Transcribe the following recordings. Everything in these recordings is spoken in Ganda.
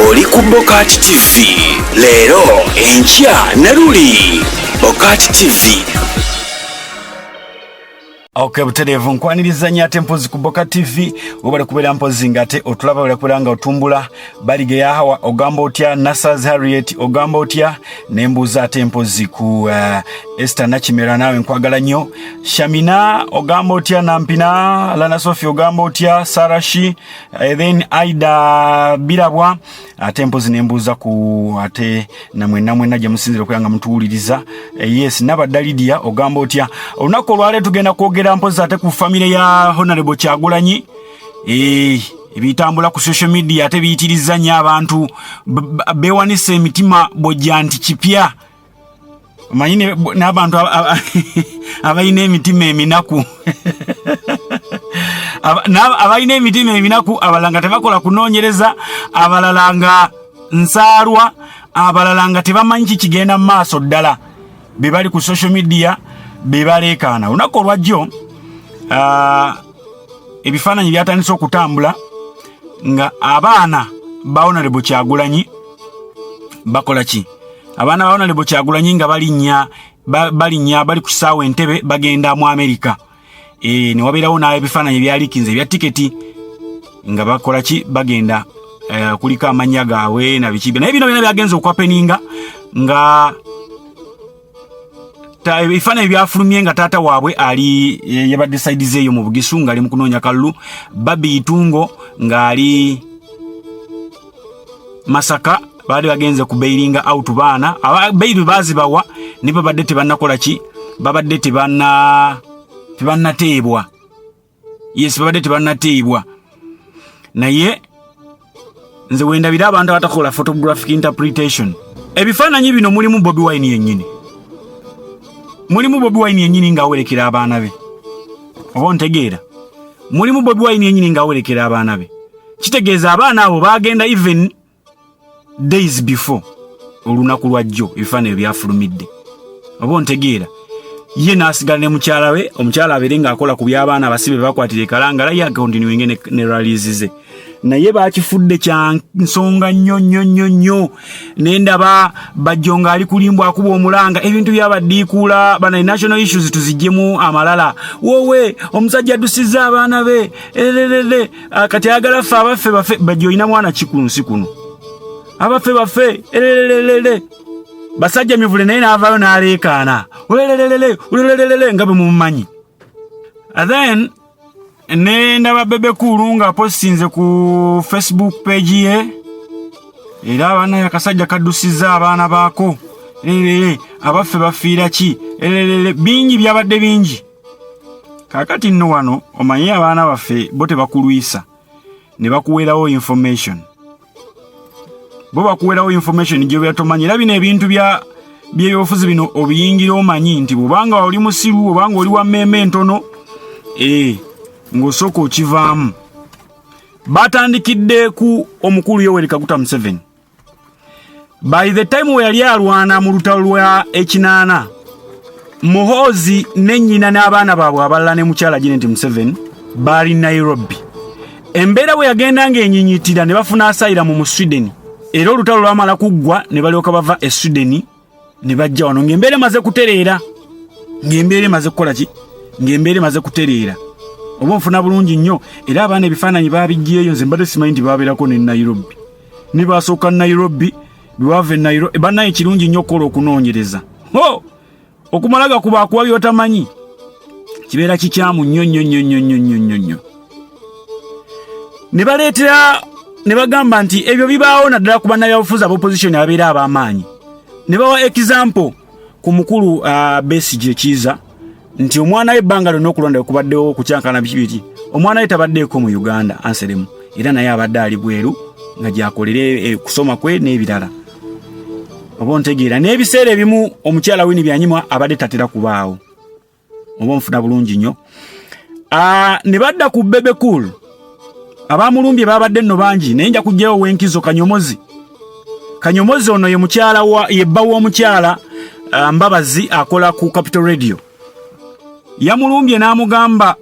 oli ku BOCAT TV leero enkya ne luli BOCAT TV. Okay, buterevu nkwaniriza nnyo ate mpozi ku BOCAT TV obale kubeera mpozi ngate otulaba bale kulanga otumbula balige ya hawa ogamba otya Nasaz Harriet ogamba otya nembuza ate mpozi ku Esther Nakimera nawe nkwagala nnyo Shamina ogamba otya Nampina Lana Sophie ogamba otya Sarashi then Aida Birabwa ate mpozi nembuza ku ate namwe najja musinzire kuyanga mutuwuliriza yes nabadalidia ogamba otya onako lwale tugenda kwogera mpozi ate ku family ya Honorable Kyagulanyi ebitambula ku social media ate biyitiriza nnyo abantu bewanise emitima bojja nti kipya manyine n'abantu abayina emitima eminaku abayina emitima eminaku abalanga tebakola kunoonyereza abalalanga nsaalwa abalalanga tebamanyi kigenda mu maaso ddala be bali ku social media be baleekaana olunaku olwajjo ebifaananyi byatandise okutambula nga abaana ba Honorable Kyagulanyi bakola ki abaana ba Honorable Kyagulanyi nga balinnya bali ku kisaawe Entebbe bagenda mu America ne wabeerawo nawe ebifaananyi byalikinze ebya tiketi nga bakola ki bagenda kuliko amannya gaabwe na biki naye bino byonna byagenze okwapeninga nga ebifaananyi byafulumye nga taata waabwe ali yabadde saidize eyo mu Bugisu nga ali mu kunoonya kalulu Babi Itungo nga ali Masaka baali bagenze ku bailinga out baana baby bazibawa ne babadde tebannakola ki babadde tebannateebwa yes babadde tebannateebwa naye nze wendabira abantu abatakola photographic interpretation ebifaananyi bino mulimu Bobi Wine yennyini mulimu Bobi Wine yennyini nga awerekera abaana be oba ntegeera mulimu Bobi Wine yennyini nga awerekera abaana be kitegeeza abaana abo bagenda even days before olunaku lwajjo ebifaananyi byafulumidde oba ntegeera ye n'asigala ne mukyala we omukyala abeere ng'akola ku by'abaana abasibe bakwatire kalangala ye akontinuinge ne ralizize naye bakifudde kya nsonga nnyo nendaba bajjo nga ali kulimbwa akuba omulanga ebintu byabaddiikuula bana national issues tuzijjemu amalala wowe omusajja addusizza abaana be kati ayagala ffe abaffe bajjo olina mwana kikunsi kuno abaffe basajja mivule naye n'avaayo n'aleekaana nga bwe mumumanyi then nendaba Bebe Cool nga postinze ku Facebook page ye era abaana yakasajja kaddusizza abaana baako abaffe bafiira ki bingi byabadde bingi kakati nno wano omanyi abaana baffe bo tebakulwisa ne bakuweerawo information bo bakuweerawo information gye byatomanyi era bino ebintu by'ebyobufuzi bino obiyingira omanyi nti bw'obanga oli musiru obanga oli wa mmeeme ntono ng'osooka okivaamu batandikidde ku omukulu Yoweri Kaguta Museveni by the time we yali alwana mu lutalo lwa ekinaana Muhoozi n'ennyina n'abaana baabwe abalala ne mukyala Janet Museveni baali Nairobi embeera bwe yagenda ng'enyinyitira ne bafuna asayira mu Sweden era olutalo lwamala kuggwa ne balyoka bava e Sweden ne bajja wano ng'embeera emaze kutereera ng'embeera emaze kukola ki ng'embeera emaze kutereera oba nfuna bulungi nnyo era abaana ebifaananyi baabijjeeyo nze mbadde simanyi nti baabeerako ne Nairobi ne basooka Nairobi biwava e Nairobi bannaye kirungi nnyo okukola okunoonyereza okumala gakuba akuba byotamanyi kibeera kikyamu nnyo ne baleetera ne bagamba nti ebyo bibaawo naddala ku bannabyabufuzi ab'opposition ababeera ab'amaanyi ne bawa example ku mukulu Besigye Kiza nti omwana we ebbanga lyonna okulonda kubaddewo okukyankana biki omwana we tabaddeeko mu Uganda anseremu era naye abadde ali bweru nga gyakolere kusoma kwe n'ebirala oba ntegeera n'ebiseera ebimu omukyala Winnie Byanyimwa abadde tatera kubaawo oba nfuna bulungi nnyo ne badda ku Bebe Cool abamulumbye babadde nno bangi naye nja kujjayo Wenkizo Kanyomozi ono ye mukyala yebba w'omukyala Mbabazi akola ku Capital Radio yamulumbye n'amugamba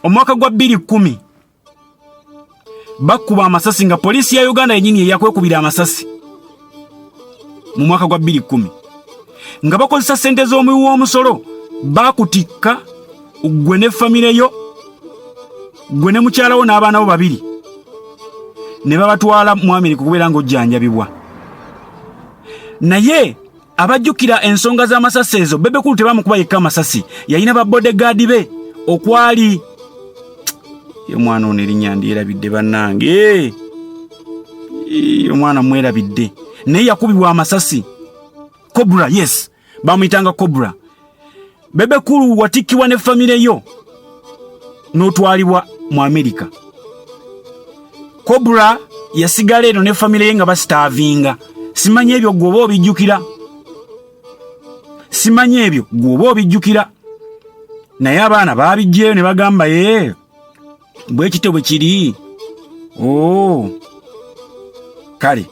omwaka gwa 2010 bakuba amasasi nga polisi ya Uganda yenyini yakwekubira amasasi mu mwaka gwa 2010 nga bakozesa sente z'omuwi w'omusolo bakutikka gwe ne famire yo gwe ne mukyala wo n'abaana bo babiri ne babatwala mu Amerika kubeera ng'ojjanjabibwa. Naye abajjukira ensonga z'amasasi ezo Bebekulu tebamukuba yekka amasasi, yalina ba bodyguard be okwali omwana ono erinnya ndyerabidde bannange, omwana mwerabidde naye yakubibwa amasasi. Cobra, yes, bamuyitanga Cobra. Bebekulu watikibwa ne famire yo n'otwalibwa mu Amerika. Cobra yasigala eno ne famire ye nga basitaavinga. Simanyi ebyo gwoba obijjukira. Simanyi ebyo gwoba obijjukira. Naye abaana baabijjeeyo ne bagamba ye bwe kito bwe kiri. Oh, kale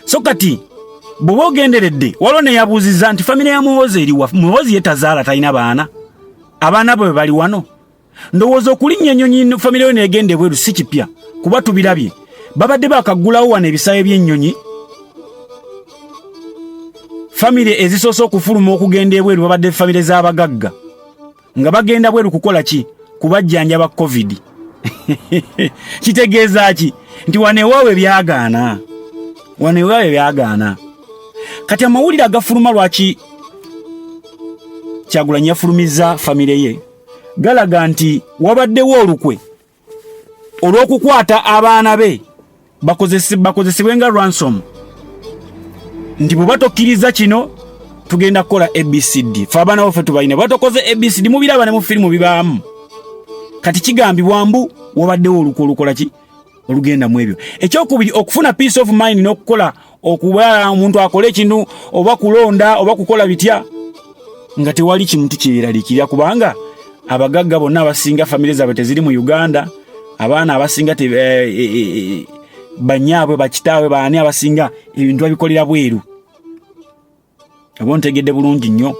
so kati bw'oba ogenderedde waliwo ne yabuuzizza nti famire ya Muhoozi eriwa. Muhoozi ye tazaala talina baana, abaana bwe bali wano. Ndowooza okulinnya ennyonyi famire yo neegende bweru si kipya kuba tubirabye. Babadde bakaggulawo wano ebisaawe by'ennyonyi. Famire ezisoose okufuluma okugenda ebweru babadde famire z'abagagga nga bagenda bweru kukola ki? Kubajjanja COVID. Kitegeeza ki? Nti waneewaawe byagaana. Waneewaawe byagaana. Kati amawulire agafuluma lwaki Kyagulanyi yafulumiza famire ye galaga nti wabaddewo olukwe olw'okukwata abaana be bakozesebwe nga ransom, nti bwe batokkiriza kino tugenda kukola ABCD. Fe abaana baffe tubalina batokoze ABCD mubiraba ne mu firimu bibaamu. Kati kigambibwa mbu wabaddewo olukwe olukola ki? Olugenda mu ebyo. Ekyokubiri okufuna peace of mind n'okukola okuba omuntu akole kino oba kulonda oba kukola bitya nga tewali kimuntu kyeraliikirira, kubanga abagagga bonna abasinga famire zaabwe teziri mu Uganda. Abaana abasinga banyaabwe bakitaabwe baani abasinga ebintu babikolera bweru. Abo ntegedde bulungi nnyo.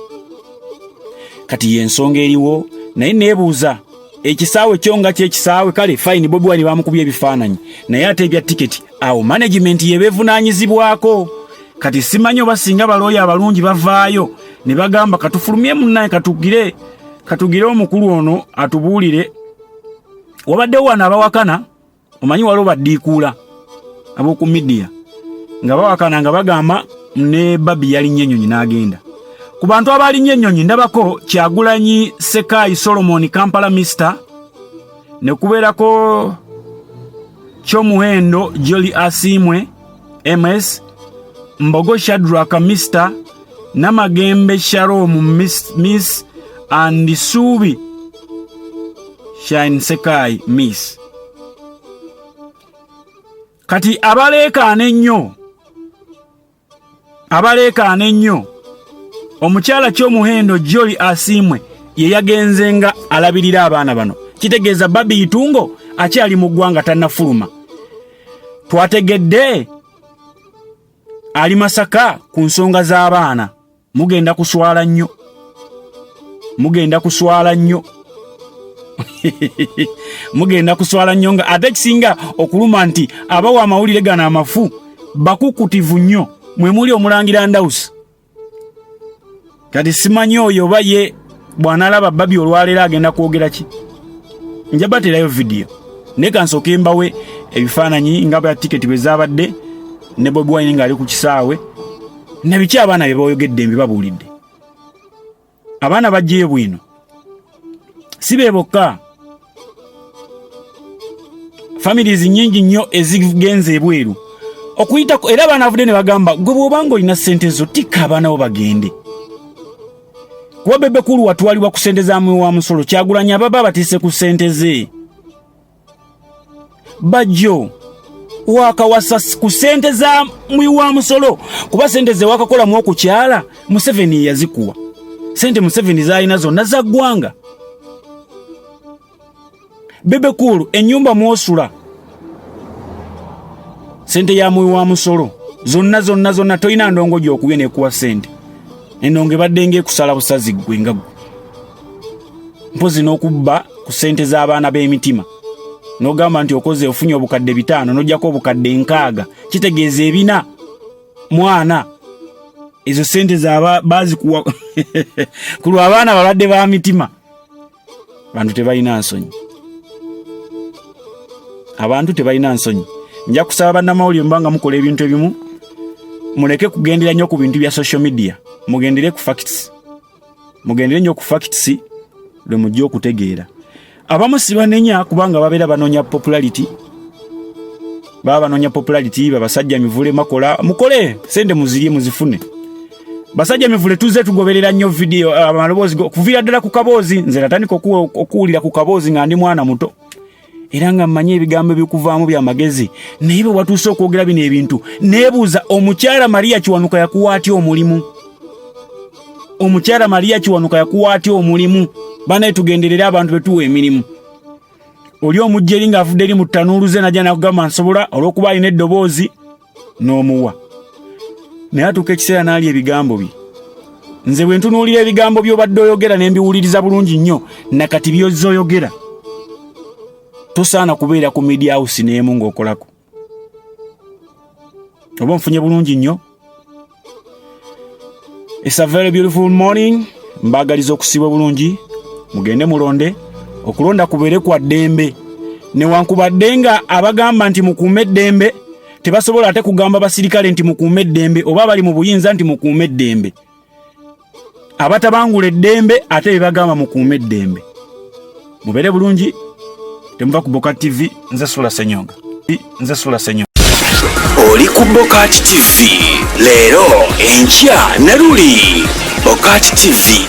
Kati y'ensonga eriwo, naye neebuuza ekisaawe kyonga kyekisaawe kale fine Bobi Wine bamukubye ebifaananyi naye ate ebya tiketi awo management yebeevunaanyizibwako. Kati simanyi oba singa balooya abalungi bavaayo ne bagamba katufulumye munnaye katugire omukulu ono atubuulire. Wabaddewo wano abawakana, omanyi waliwo baddiikuula ab'oku media nga bawakana nga bagamba ne Babi yalinnya ennyonyi n'agenda. Ku bantu abalinnya ennyonyi ndabako Kyagulanyi Sekayi Solomon Kampala Mr. ne kubeerako Kyomuhendo Jolly Asimwe MS, Mbogo Shadraka Mr. Namagembe Sharom Miss and Subi Shine Sekai Miss. Kati abaleekaana ennyo omukyala Kyomuhendo Jolly Asimwe ye yagenze nga alabirira abaana bano. Kitegeeza Babi Itungo akyali mu ggwanga tannafuluma. Twategedde ali Masaka ku nsonga z'abaana. Mugenda kuswala nnyo. Mugenda kuswala nnyo nga ate kisinga okuluma nti abawa amawulire gano amafu bakukutivu nnyo mwe muli omulangira Ndawusi. Kati simanyi oyo ba ye bw'anaalaba Babi olwaleero agenda kwogera ki. Njabaterayo video ne kansooke mbawe ebifaananyi nga bya tiketi bwe zaabadde ne Bobi Wine ng'ali ku kisaawe ne biki abaana bye boyogedde mbibabuulidde. Abaana bajjeyo bwino si be bokka, families nnyingi nnyo ezigenze ebweru okuyitako, era abaana avudde ne bagamba gwe bw'obanga olina ssente zo tikka abaana bo bagende. Kuba Bebekulu watwalibwa ku ssente za muwi wa musolo, Kyagulanyi ababa batise ku ssente ze. Bajjo wakawasa ku ssente za muwi wa musolo kuba ssente ze wakakolamu okukyala Museveni yazikuwa. Ssente Museveni zaalina zonna za ggwanga. Bebekulu ennyumba mwosula ssente ya muwi wa musolo zonna toyina ndongo gy'okubye n'ekuwa ssente. Endongo ebadde ng'ekusala busazi ggwe nga ggwe. Mpozi n'okubba ku ssente z'abaana b'emitima n'ogamba nti okoze ofunye obukadde 5 n'ojjako obukadde 6 kitegeeza ebina mwana ezo ssente z'aba bazikuwa ku lw'abaana balwadde ba mitima. Abantu tebalina nsonyi, abantu tebalina nsonyi. Nja kusaba bannamawulire mbanga mukola ebintu ebimu, muleke kugendera nnyo ku bintu bya social media, mugendere ku facts, mugendere nnyo ku facts lwe mujja okutegeera. Abamu sibanenya kubanga babeera banoonya popularity, baba banoonya popularity, babasajja mivule makola mukole sente muzirye muzifune. Basajja mivule tuze tugoberera nnyo video amaloboozi kuvira ddala ku kaboozi, nze natandika okuwulira ku kaboozi nga ndi mwana muto era nga mmanyi ebigambo by'okuvaamu bya magezi, naye bwe watuuse okwogera bino ebintu neebuuza omukyala Maria Kiwanuka yakuwa atya omulimu? Omukyala Maria Kiwanuka yakuwa atya omulimu? Banaye tugenderera abantu betuwa emirimu. Oli omujja eri ng'avudde eri mu ttanuulu ze najja n'akugamba nsobola olw'okuba alina eddoboozi n'omuwa. Naye atuuka ekiseera n'ali ebigambo bye. Nze bwe ntunuulira ebigambo by'obadde oyogera ne mbiwuliriza bulungi nnyo, nakati by'ozza oyogera tosaana kubeera ku media house n'emu ng'okolako. Oba nfunye bulungi nnyo. It's a very beautiful morning. Mbagaliza okusiba bulungi, mugende mulonde, okulonda kubeere kwa ddembe. Newankubadde nga abagamba nti mukuume eddembe tebasobola ate kugamba basirikale nti mukuume eddembe, oba bali mu buyinza nti mukuume eddembe. Abatabangula eddembe ate bebagamba mukuume eddembe. Mubeere bulungi, temuva ku BOCAT TV, nze SULA SSENYONGA. Nze SULA SSENYONGA. Oli ku BOCAT TV leero enkya ne luli BOCAT TV.